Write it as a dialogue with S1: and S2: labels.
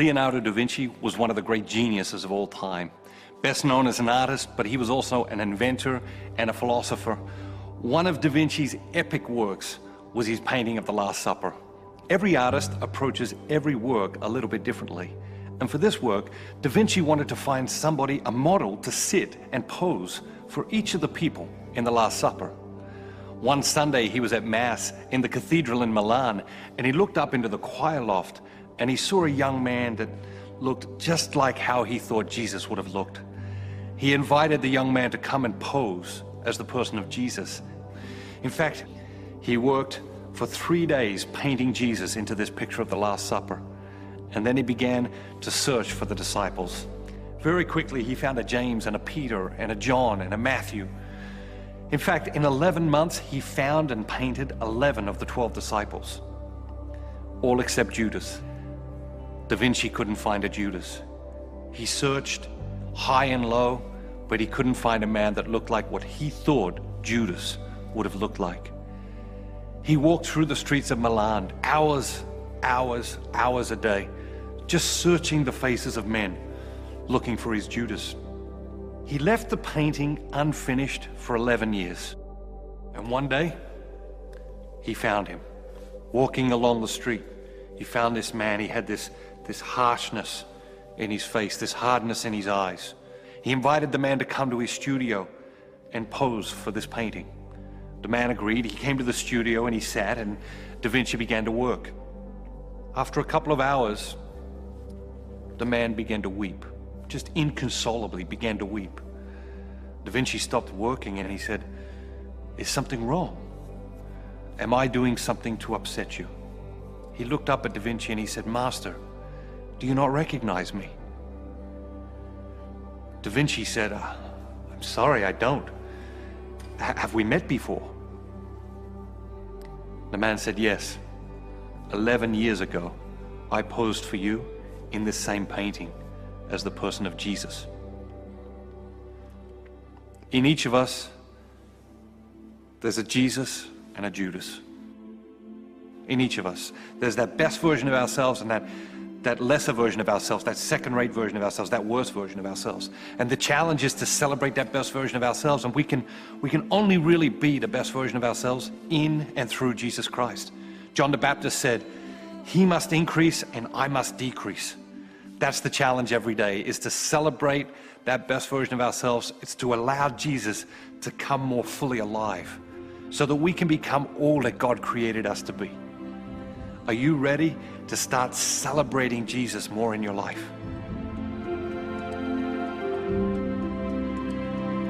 S1: Leonardo da Vinci was one of the great geniuses of all time. Best known as an artist, but he was also an inventor and a philosopher. One of da Vinci's epic works was his painting of the Last Supper. Every artist approaches every work a little bit differently. And for this work, da Vinci wanted to find somebody, a model, to sit and pose for each of the people in the Last Supper. One Sunday, he was at Mass in the cathedral in Milan, and he looked up into the choir loft, and he saw a young man that looked just like how he thought Jesus would have looked. He invited the young man to come and pose as the person of Jesus. In fact, he worked for 3 days painting Jesus into this picture of the Last Supper. And then he began to search for the disciples. Very quickly, he found a James and a Peter and a John and a Matthew. In fact, in 11 months, he found and painted 11 of the 12 disciples, all except Judas. Da Vinci couldn't find a Judas. He searched high and low, but he couldn't find a man that looked like what he thought Judas would have looked like. He walked through the streets of Milan, hours a day, just searching the faces of men, looking for his Judas. He left the painting unfinished for 11 years. And one day, he found him. Walking along the street, he found this man. He had this harshness in his face, this hardness in his eyes. He invited the man to come to his studio and pose for this painting. The man agreed. He came to the studio and he sat, and Da Vinci began to work. After a couple of hours, the man began to weep, just inconsolably began to weep. Da Vinci stopped working and he said, "Is something wrong? Am I doing something to upset you?" He looked up at Da Vinci and he said, "Master, do you not recognize me?" Da Vinci said, "I'm sorry, I don't. Have we met before?" The man said, "Yes. 11 years ago, I posed for you in this same painting as the person of Jesus." In each of us, there's a Jesus and a Judas. In each of us, there's that best version of ourselves and that lesser version of ourselves, that second-rate version of ourselves, that worst version of ourselves. And the challenge is to celebrate that best version of ourselves, and we can only really be the best version of ourselves in and through Jesus Christ. John the Baptist said, "He must increase and I must decrease." That's the challenge every day, is to celebrate that best version of ourselves. It's to allow Jesus to come more fully alive so that we can become all that God created us to be. Are you ready to start celebrating Jesus more in your life?